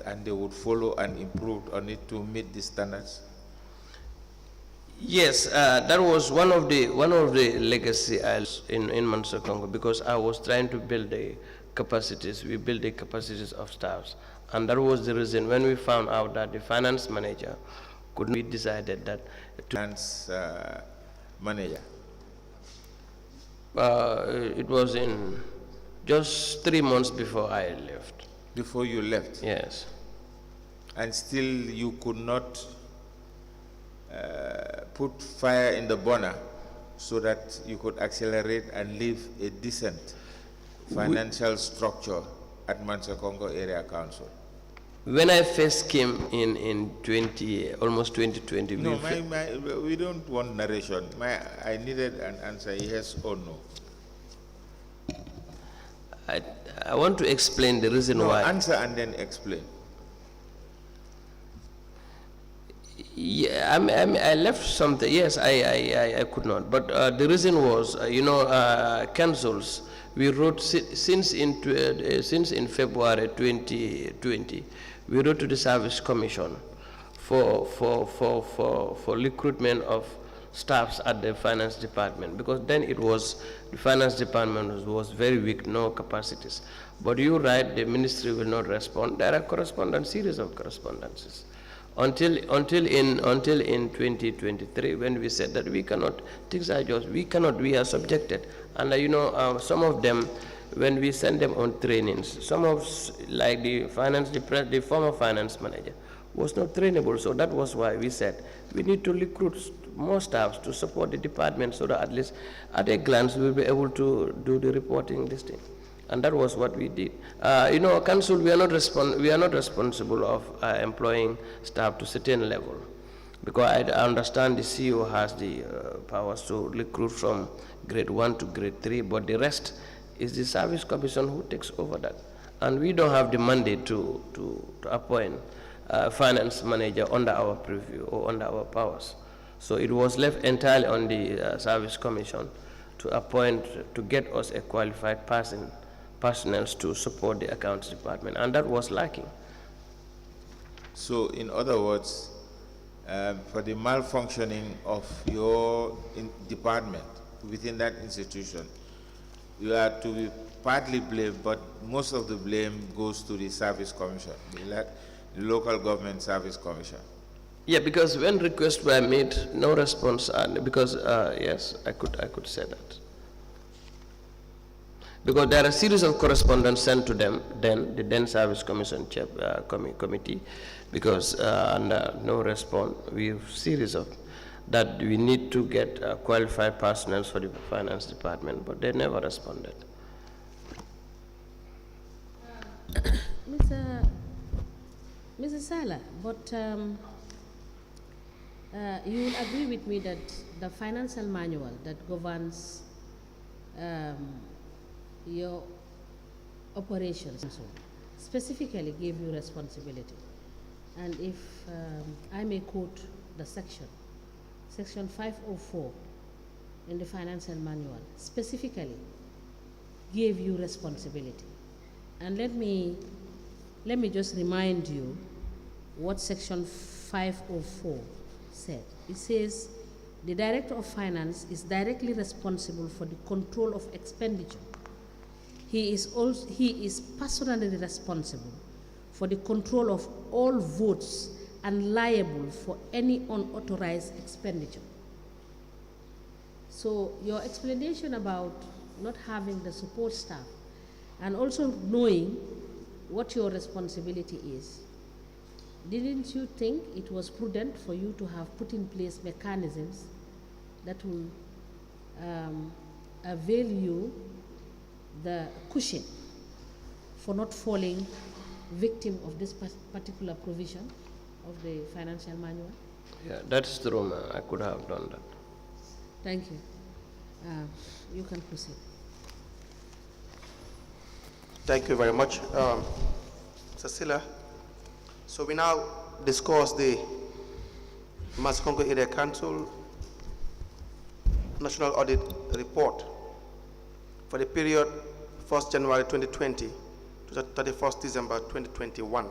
and they would follow and improve on it to meet the standards? Yes, that was one of the legacy in Mansa Congo, because I was trying to build the capacities. We build the capacities of staffs, and that was the reason when we found out that the finance manager couldn't. We decided that Finance manager. It was in just 3 months before I left. Before you left? Yes. And still you could not put fire in the burner so that you could accelerate and leave a decent financial structure at Mansa Congo Area Council? When I first came in almost 2020. No, we don't want narration. I needed an answer, yes or no. I want to explain the reason why. Answer and then explain. Yeah, I left something. Yes, I could not. But the reason was, councils. We wrote since in February 2020. We wrote to the Service Commission for recruitment of staffs at the finance department, because then it was the finance department was very weak, no capacities. But you write, the ministry will not respond. There are series of correspondences. Until in 2023, when we said that we cannot, things are just, we are subjected. And some of them, when we send them on trainings, some of, like the former finance manager, was not trainable. So that was why we said we need to recruit more staff to support the department, so that at least at a glance we will be able to do the reporting this thing. And that was what we did. Council, we are not responsible of employing staff to certain level, because I understand the CEO has the powers to recruit from grade 1 to grade 3, but the rest is the Service Commission who takes over that. And we don't have the mandate to appoint a finance manager under our purview or under our powers. So it was left entirely on the Service Commission to appoint, to get us a qualified personnel to support the accounts department, and that was lacking. So in other words, for the malfunctioning of your department within that institution, you are to be partly blamed, but most of the blame goes to the Service Commission, the local government Service Commission. Yeah, because when requests were made, no response, because yes, I could say that. Because there are a series of correspondence sent to them, the then Service Commission committee, because no response. We have series of that we need to get qualified personnel for the finance department, but they never responded. Mr. Sala, but you will agree with me that the financial manual that governs your operations specifically gave you responsibility. And if I may quote the section 504 in the financial manual specifically gave you responsibility. And let me just remind you what section 504 said. It says the Director of Finance is directly responsible for the control of expenditure. He is personally responsible for the control of all votes and liable for any unauthorized expenditure. So your explanation about not having the support staff and also knowing what your responsibility is, didn't you think it was prudent for you to have put in place mechanisms that will avail you the cushion for not falling victim of this particular provision of the financial manual? Yeah, that's true, ma'am. I could have done that. Thank you. You can proceed. Thank you very much, Cecilia. So we now discuss the Mansa Congo Area Council National Audit Report for the period 1st January 2020 to 31st December 2021.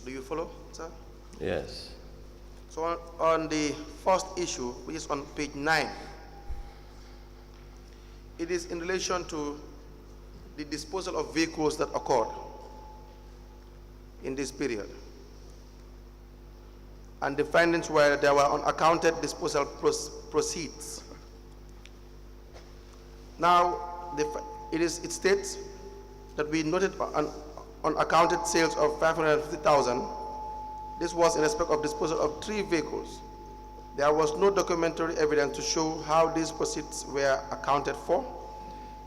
Do you follow, sir? Yes. So on the first issue, which is on page 9, it is in relation to the disposal of vehicles that occurred in this period. And the findings were that there were unaccounted disposal proceeds. Now, it states that we noted unaccounted sales of 550,000. This was in respect of disposal of 3 vehicles. There was no documentary evidence to show how these proceeds were accounted for,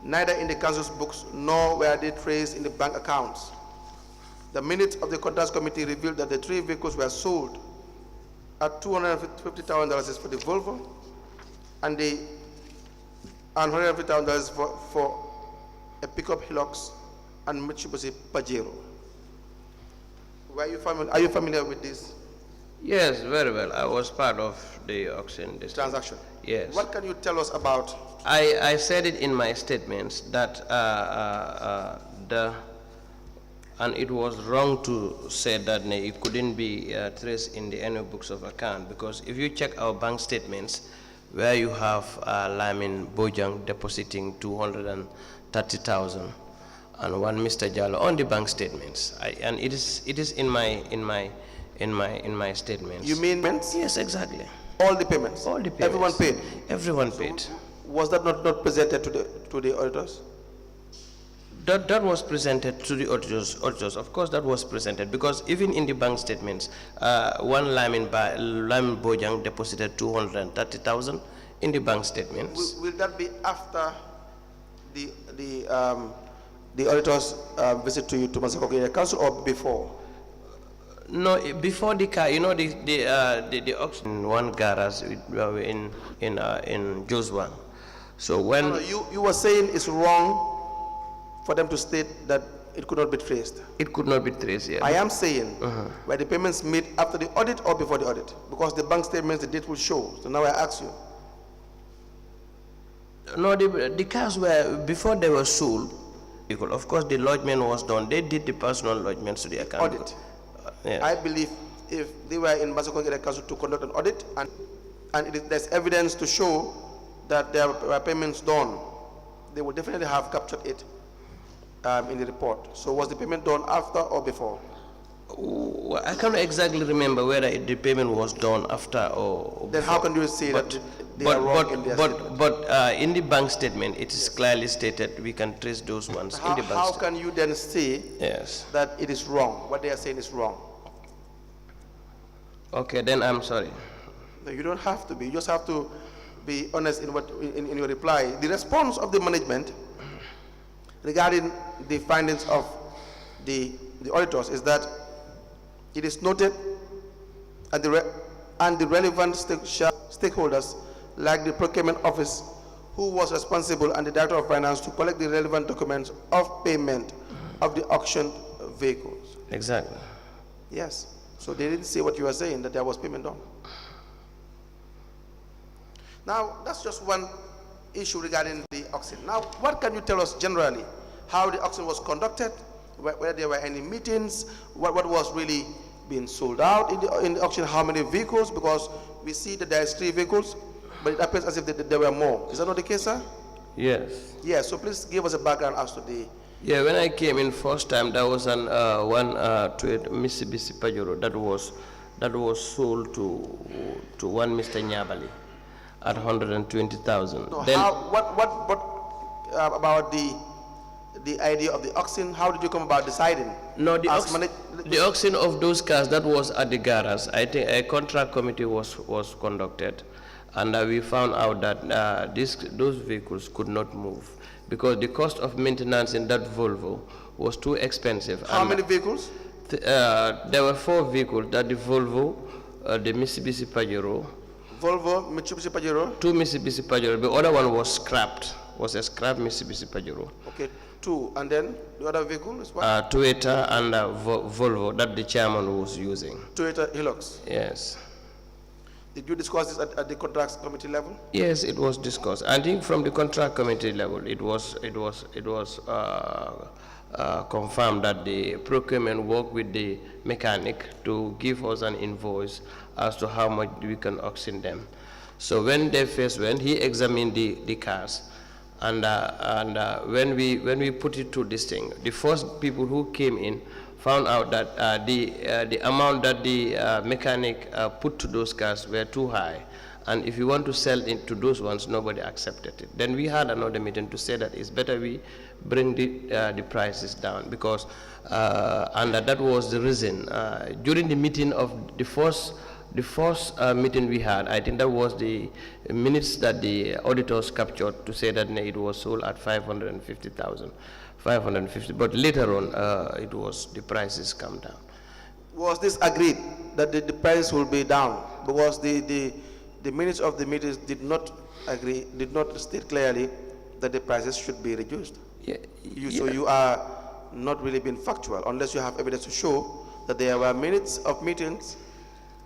neither in the council's books nor were they traced in the bank accounts. The minutes of the contracts committee revealed that the 3 vehicles were sold at $250,000 for the Volvo and $150,000 for a pickup Hilux and Mitsubishi Pajero. Are you familiar with this? Yes, very well. I was part of the auction. This transaction? Yes. What can you tell us about? I said it in my statements that and it was wrong to say that it couldn't be traced in the annual books of account, because if you check our bank statements, where you have Lamin Bojang depositing 230,000 and one Mr. Jallo on the bank statements, and it is in my statements. You mean payments? Yes, exactly. All the payments. All the payments. Everyone paid. Everyone paid. Was that not presented to the auditors? That was presented to the auditors. Of course, that was presented, because even in the bank statements, one Lamin Bojang deposited 230,000 in the bank statements. Will that be after the auditors visit to Massachusetts Council or before? No, before the car, the auction, one garage in Joswan. So when you were saying it's wrong for them to state that it could not be traced. It could not be traced, yeah. I am saying were the payments made after the audit or before the audit? Because the bank statements, the date will show. So now I ask you. No, the cars were, before they were sold, of course the lodgement was done. They did the personal lodgements to the account. Audit. Yes. I believe if they were in Massachusetts Council to conduct an audit and there's evidence to show that there were payments done, they would definitely have captured it in the report. So was the payment done after or before? Well, I can't exactly remember whether the payment was done after or then before. How can you say that they are wrong in their statement? But in the bank statement, it is clearly stated we can trace those ones in the bank How statement. can you then say Yes. that it is wrong? What they are saying is wrong. Okay, then I'm sorry. No, you don't have to be. You just have to be honest in your reply. The response of the management regarding the findings of the auditors is that it is noted and the relevant stakeholders, like the procurement office, who was responsible, and the director of finance, to collect the relevant documents of payment of the auctioned vehicles. Exactly. Yes. So they didn't say what you were saying, that there was payment done. Now, that's just one issue regarding the auction. Now, what can you tell us generally? How the auction was conducted, whether there were any meetings, what was really being sold out in the auction, how many vehicles? Because we see that there is 3 vehicles, but it appears as if there were more. Is that not the case, sir? Yes. Yes, so please give us a background as to the... Yeah, when I came in first time, there was one Mitsubishi Pajero that was sold to one Mr. Nyabali at 120,000. No, then what about the idea of the auction? How did you come about deciding? No, the auction of those cars, that was at the garage. I think a contract committee was conducted, and we found out that those vehicles could not move because the cost of maintenance in that Volvo was too expensive. How many vehicles? There were 4 vehicles, that the Volvo, the Mitsubishi Pajero. Volvo, Mitsubishi Pajero? 2 Mitsubishi Pajero. The other one was scrapped, was a scrap Mitsubishi Pajero. Okay, 2. And then the other vehicle is what? Toyota and Volvo that the chairman was using. Toyota Hilux? Yes. Did you discuss this at the contracts committee level? Yes, it was discussed. I think from the contract committee level, it was confirmed that the procurement worked with the mechanic to give us an invoice as to how much we can auction them. So when they first went, he examined the cars, and when we put it to this thing, the first people who came in found out that the amount that the mechanic put to those cars were too high. And if you want to sell into those ones, nobody accepted it. Then we had another meeting to say that it's better we bring the prices down, because, and that was the reason. During the meeting of the first meeting we had, I think that was the minutes that the auditors captured to say that it was sold at 550,000. 550, but later on, the prices come down. Was this agreed that the price will be down? Because the minutes of the meetings did not agree, did not state clearly that the prices should be reduced. Yeah, So you are not really being factual unless you have evidence to show that there were minutes of meetings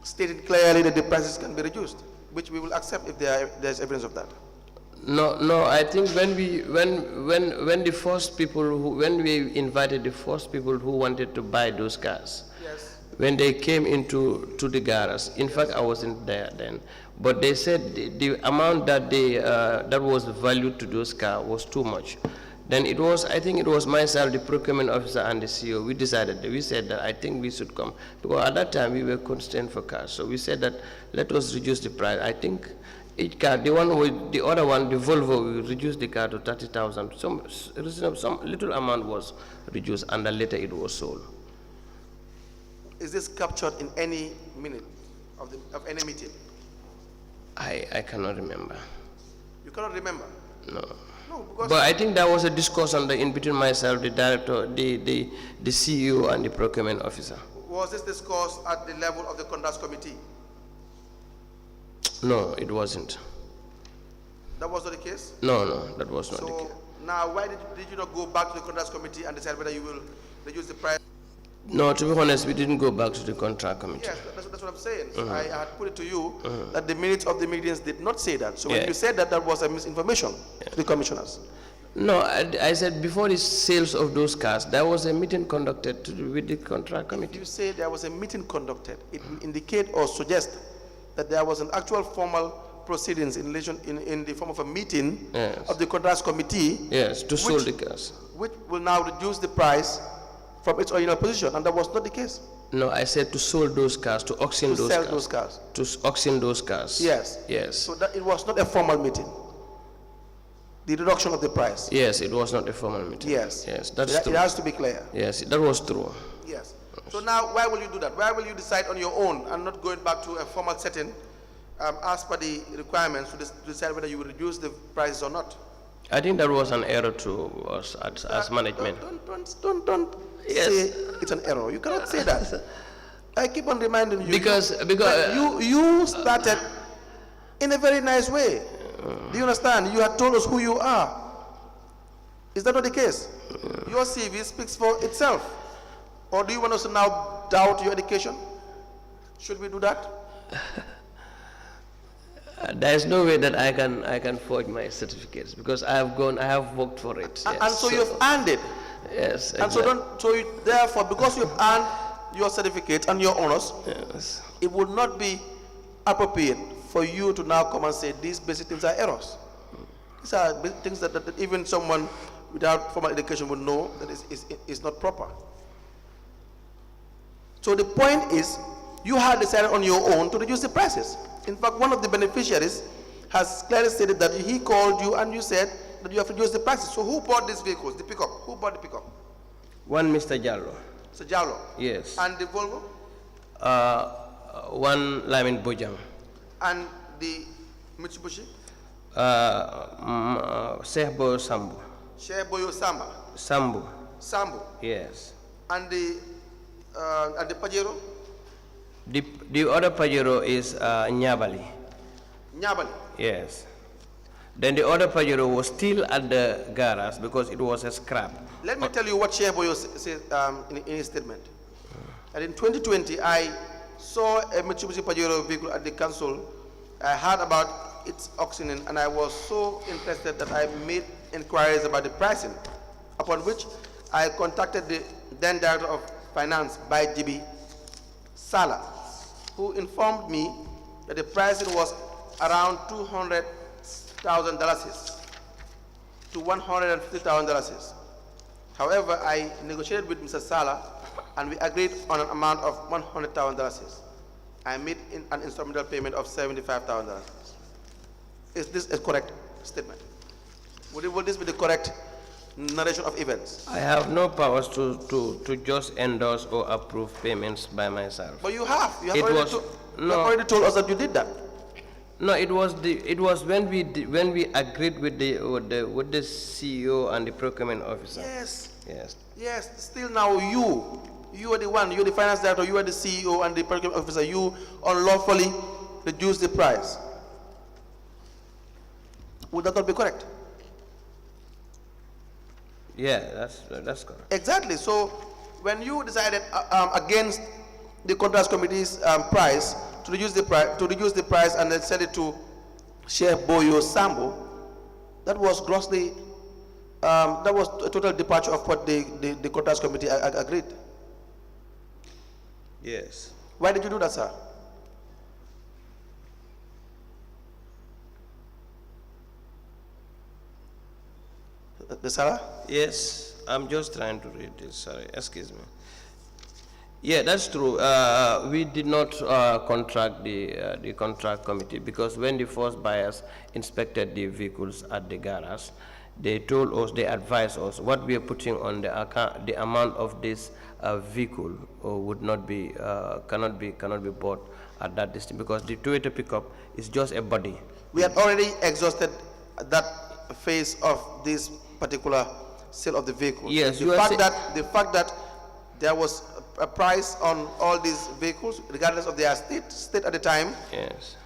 stated clearly that the prices can be reduced, which we will accept if there's evidence of that. No, I think when the first people when we invited the first people who wanted to buy those cars, yes, when they came into the garage, in fact I wasn't there then, but they said the amount that that was valued to those cars was too much. Then I think it was myself, the procurement officer, and the CEO. We said that I think we should come, because at that time we were constrained for cars. So we said that let us reduce the price. I think each car, the other one, the Volvo, we reduced the car to 30,000. Some little amount was reduced, and then later it was sold. Is this captured in any minute of any meeting? I cannot remember. You cannot remember? No. No, because But I think there was a discussion in between myself, the director, the CEO, and the procurement officer. was this discussed at the level of the conduct committee? No, it wasn't. That was not the case? No, that was not the case. So now, why did you not go back to the conduct committee and decide whether you will reduce the price? No, to be honest, we didn't go back to the contract committee. Yes, that's what I'm saying. So I had put it to you that the minutes of the meetings did not say that. So when you said that, that was a misinformation to the commissioners. No, I said before the sales of those cars, there was a meeting conducted with the contract committee. If you say there was a meeting conducted, it will indicate or suggest that there was an actual formal proceedings in relation in the form of a meeting of the contract committee. Yes, to sell the cars. Which will now reduce the price from its original position, and that was not the case. No, I said to sell those cars, to auction To those sell cars. those cars. To auction those cars. Yes. Yes. So that it was not a formal meeting. The reduction of the price. Yes, it was not a formal meeting. Yes. Yes, that's true. It has to be clear. Yes, that was true. Yes. So now, why will you do that? Why will you decide on your own and not going back to a formal setting as per the requirements to decide whether you will reduce the prices or not? I think that was an error to us as management. Don't Yes. say it's an error. You cannot say that. I keep on reminding you. Because you started in a very nice way. Do you understand? You had told us who you are. Is that not the case? Your CV speaks for itself. Or do you want us to now doubt your education? Should we do that? There is no way that I can forge my certificates, because I have worked for it. Yes. And so you've earned it. Yes. And Exactly. therefore, because you've earned your certificate and your honors, Yes. it would not be appropriate for you to now come and say these basic things are errors. These are basic things that even someone without formal education would know that is not proper. So the point is, you had decided on your own to reduce the prices. In fact, one of the beneficiaries has clearly stated that he called you and you said that you have reduced the prices. So who bought these vehicles, the pickup? Who bought the pickup? One Mr. Jallo. So Jalo. Yes. And the Volvo? One Lamin Bojang. And the Mitsubishi? Sehbo Sambu. Sheboyo Samba? Sambu. Sambo. Yes. And the Pajero? The other Pajero is Nyabali. Nyabali? Yes. Then the other Pajero was still at the garage because it was a scrap. Let me tell you what Sheboyo said in his statement. And in 2020, I saw a Mitsubishi Pajero vehicle at the council. I heard about its auctioning, and I was so interested that I made inquiries about the pricing, upon which I contacted the then Director of Finance by GB Sala, who informed me that the pricing was around $200,000 to $150,000. However, I negotiated with Mr. Sala and we agreed on an amount of $100,000. I made an instrumental payment of $75,000. Is this a correct statement? Would this be the correct narration of events? I have no powers to just endorse or approve payments by myself. But you have. You have, It already, was- you have already told us that you did that. No, it was when we agreed with the CEO and the procurement officer. Yes. Yes. Yes. Still now you are the one. You're the finance director. You are the CEO and the procurement officer. You unlawfully reduce the price. Would that not be correct? Yeah, that's correct. Exactly. So when you decided against the contracts committee's price to reduce the price and then sell it to Chef Boyo Sambo, that was grossly that was a total departure of what the contracts committee agreed. Yes. Why did you do that, sir? The Sarah? Yes, I'm just trying to read this. Sorry, excuse me. Yeah, that's true. We did not contract the contract committee because when the first buyers inspected the vehicles at the garage, they told us, they advised us what we are putting on the account, the amount of this vehicle would not be, cannot be bought at that distance because the Toyota pickup is just a body. We had already exhausted that phase of this particular sale of the vehicle. Yes, the fact that there was a price on all these vehicles, regardless of their state at the time. Yes.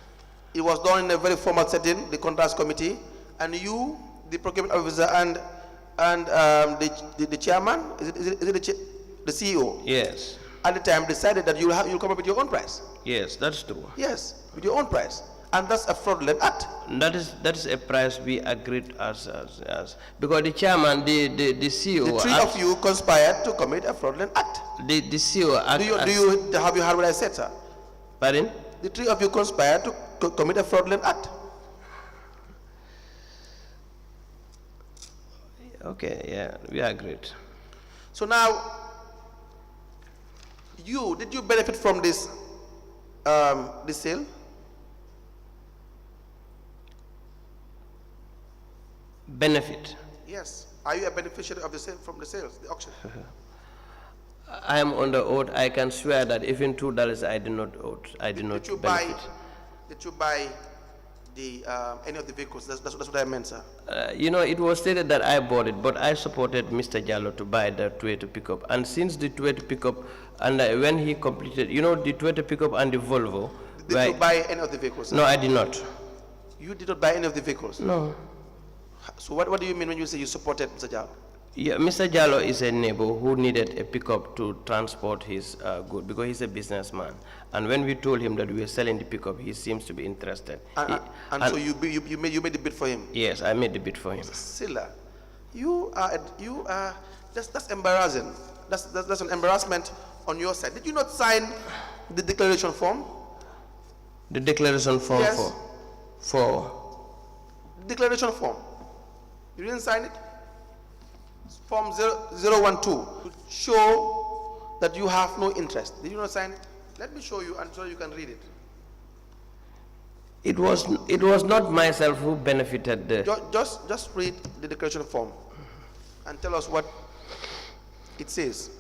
It was done in a very formal setting, the contracts committee, and you, the procurement officer, and the chairman, is it the CEO? Yes. At the time, decided that you'll come up with your own price. Yes, that's true. Yes, with your own price, and that's a fraudulent act. That is a price we agreed as because the chairman, the CEO. The three of you conspired to commit a fraudulent act. The CEO. Have you heard what I said, sir? Pardon? The three of you conspired to commit a fraudulent act. Okay, yeah, we agreed. So now, did you benefit from this sale? Benefit. Yes. Are you a beneficiary of the sale from the sales, the auction? I am on the oath. I can swear that even $2 I did not owe. I did not benefit. Did you buy the any of the vehicles? That's what I meant, sir. You know, it was stated that I bought it, but I supported Mr. Jallo to buy the Toyota pickup. And since the Toyota pickup, and when he completed, you know, the Toyota pickup and the Volvo. Did you buy any of the vehicles, sir? No, I did not. You did not buy any of the vehicles? No. So what do you mean when you say you supported Mr. Jallo? Yeah, Mr. Jallo is a neighbor who needed a pickup to transport his goods because he's a businessman. And when we told him that we were selling the pickup, he seems to be interested. And so you made the bid for him? Yes, I made the bid for him. Silla, that's embarrassing. That's an embarrassment on your side. Did you not sign the declaration form? The declaration form Yes. for Declaration form. You didn't sign it? Form 012 to show that you have no interest. Did you not sign it? Let me show you and so you can read it. It was not myself who benefited the. Just read the declaration form and tell us what it says.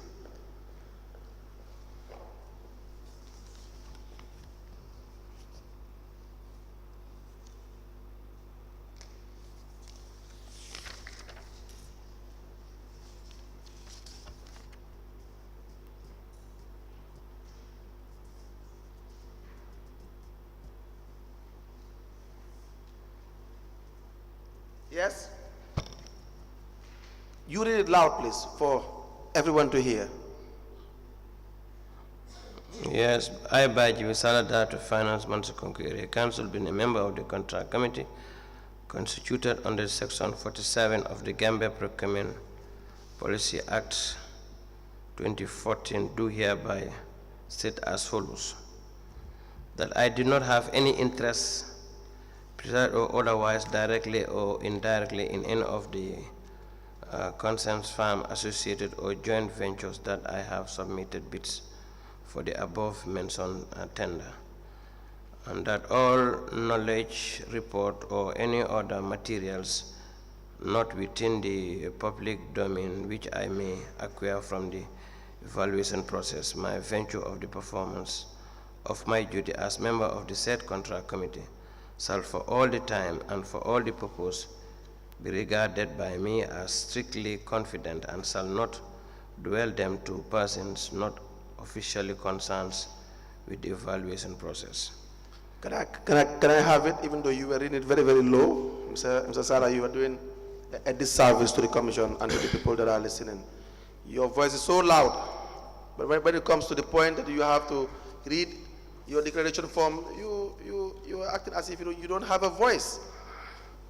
Yes? You read it loud, please, for everyone to hear. Yes, I, Baji Salada to Finance Mansakonkwiri, Council, being a member of the Contract Committee, constituted under Section 47 of the Gambia Procurement Policy Act 2014 do hereby state as follows: that I do not have any interest, preside or otherwise, directly or indirectly, in any of the concerns, firm, associated or joint ventures that I have submitted bids for the above mentioned tender, and that all knowledge, report, or any other materials not within the public domain which I may acquire from the evaluation process, my venture of the performance of my duty as member of the said contract committee shall for all the time and for all the purpose be regarded by me as strictly confident, and shall not dwell them to persons not officially concerned with the evaluation process. Can I have it, even though you were reading it very, very low? Mr. Sarah, you are doing a disservice to the Commission and to the people that are listening. Your voice is so loud, but when it comes to the point that you have to read your declaration form, you are acting as if you don't have a voice.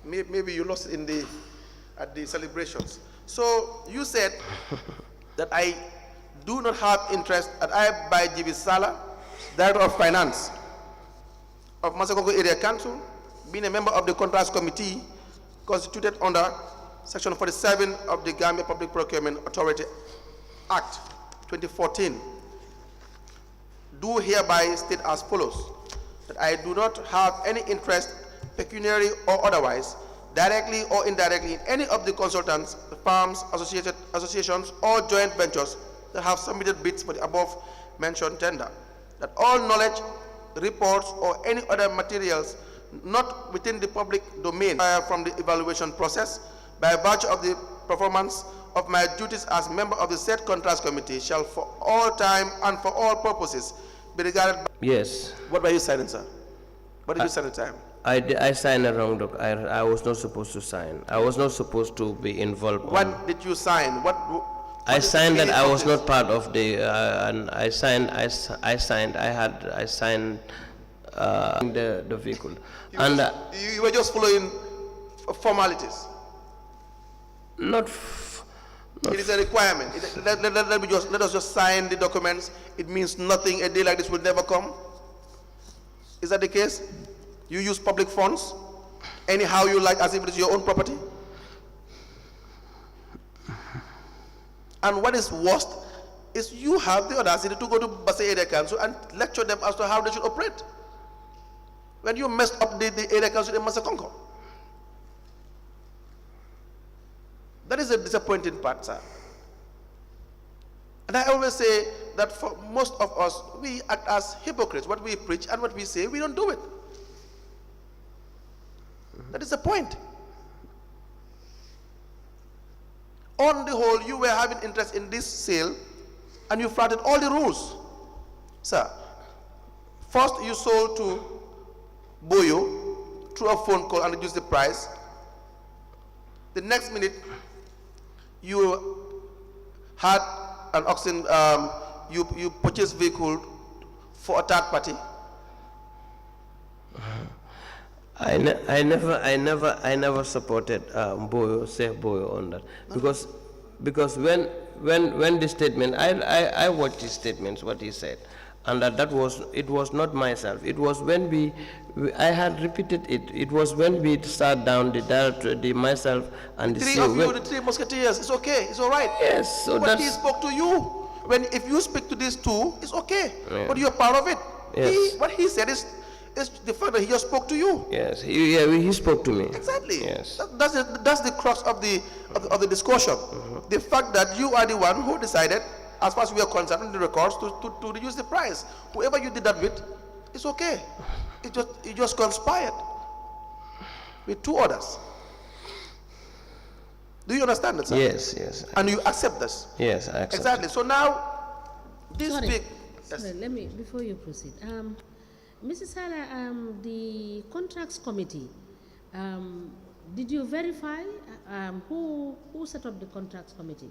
Maybe you lost it at the celebrations. So you said that I do not have interest, and I, by G.B. Sala, Director of Finance of Masakongo Area Council, being a member of the Contracts Committee constituted under Section 47 of the Gambia Public Procurement Authority Act 2014, do hereby state as follows: that I do not have any interest, pecuniary or otherwise, directly or indirectly, in any of the consultants, the firms, associations, or joint ventures that have submitted bids for the above mentioned tender, that all knowledge, reports, or any other materials not within the public domain from the evaluation process, by virtue of the performance of my duties as member of the said contracts committee, shall for all time and for all purposes be regarded by... Yes. What were you signing, sir? What did you sign at the time? I signed a wrong doc. I was not supposed to sign. I was not supposed to be involved. What did you sign? I signed that I was not part of the, and I signed the vehicle. You were just following formalities. It is a requirement. Let us just sign the documents. It means nothing. A day like this will never come. Is that the case? You use public funds anyhow you like, as if it is your own property? And what is worst is you have the audacity to go to Basse Area Council and lecture them as to how they should operate, when you messed up the area council in Masakongo. That is a disappointing part, sir. And I always say that for most of us, we act as hypocrites. What we preach and what we say, we don't do it. That is the point. On the whole, you were having interest in this sale and you flouted all the rules. Sir, first you sold to Boyo through a phone call and reduced the price. The next minute, you had an auction, you purchased vehicle for a third party. I never supported Safe Boyo on that, because when the statement, I watched his statements, what he said, and it was not myself. It was when I had repeated it. It was when we sat down, the director, myself, and the three of you, the three musketeers. It's okay. It's all right. Yes. So but he spoke to you. If you speak to these two, it's okay. Yeah. But you're part of it. Yes. What he said is the fact that he just spoke to you. Yes. He spoke to me. Exactly. Yes. That's the crux of the discussion. Mm-hmm. The fact that you are the one who decided, as far as we are concerned in the records, to reduce the price. Whoever you did that with, it's okay. It just conspired with two others. Do you understand that, sir? Yes, yes. And you accept this? Yes, I accept. Exactly. So now, this big... Sorry, let me, before you proceed. Mrs. Sala, the contracts committee, did you verify who set up the contracts committee?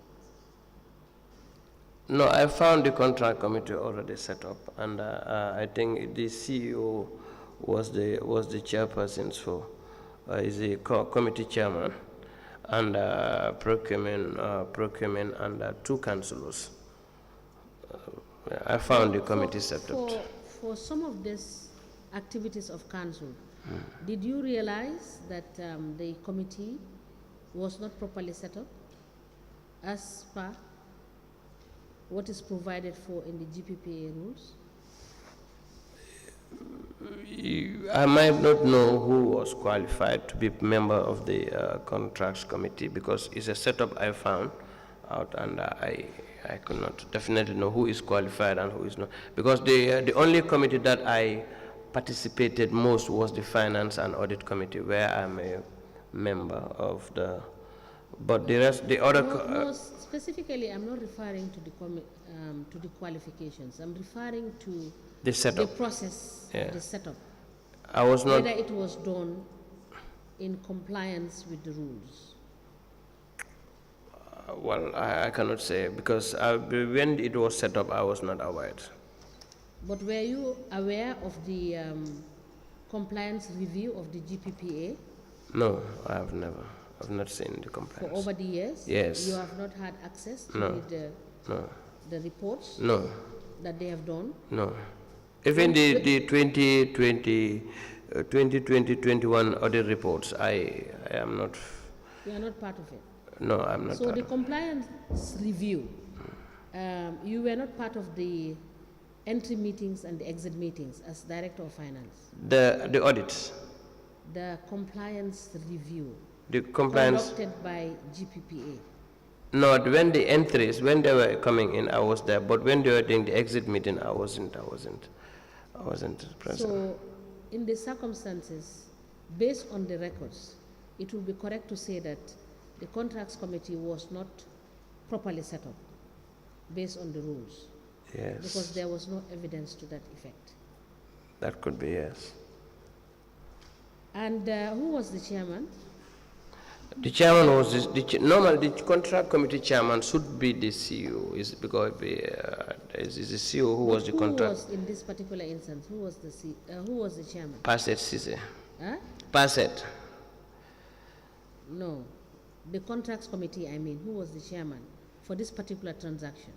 No, I found the contract committee already set up, and I think the CEO was the chairperson, so is the committee chairman, and procurement and 2 councillors. I found the committee set up. For some of these activities of council, did you realize that the committee was not properly set up as per what is provided for in the GPPA rules? I might not know who was qualified to be member of the contracts committee, because it's a setup I found out, and I could not definitely know who is qualified and who is not, because the only committee that I participated most was the finance and audit committee, where I'm a member of the, but the rest, the other. No, specifically, I'm not referring to the qualifications. I'm referring to the setup, the process, yeah. the setup. I was not. Whether it was done in compliance with the rules. Well, I cannot say, because when it was set up, I was not aware. But were you aware of the compliance review of the GPPA? No, I have never. I've not seen the compliance. For over the years? Yes. You have not had access to No. the reports? No. That they have done? No. Even the 2020-21 audit reports, I am not. You are not part of it? No, I'm not. So the compliance review, you were not part of the entry meetings and the exit meetings as Director of Finance? The audits. The compliance review. The compliance. Conducted by GPPA. No, when the entries, when they were coming in, I was there. But when they were doing the exit meeting, I wasn't present. So, in the circumstances, based on the records, it would be correct to say that the contracts committee was not properly set up, based on the rules. Yes. Because there was no evidence to that effect. That could be, yes. And who was the chairman? The chairman was normally the contract committee chairman should be the CEO. Is because is the CEO who was the contract. Who was in this particular instance? Who was the chairman? Passet Cisse. Huh? Passet. No, the contracts committee. I mean, who was the chairman for this particular transaction?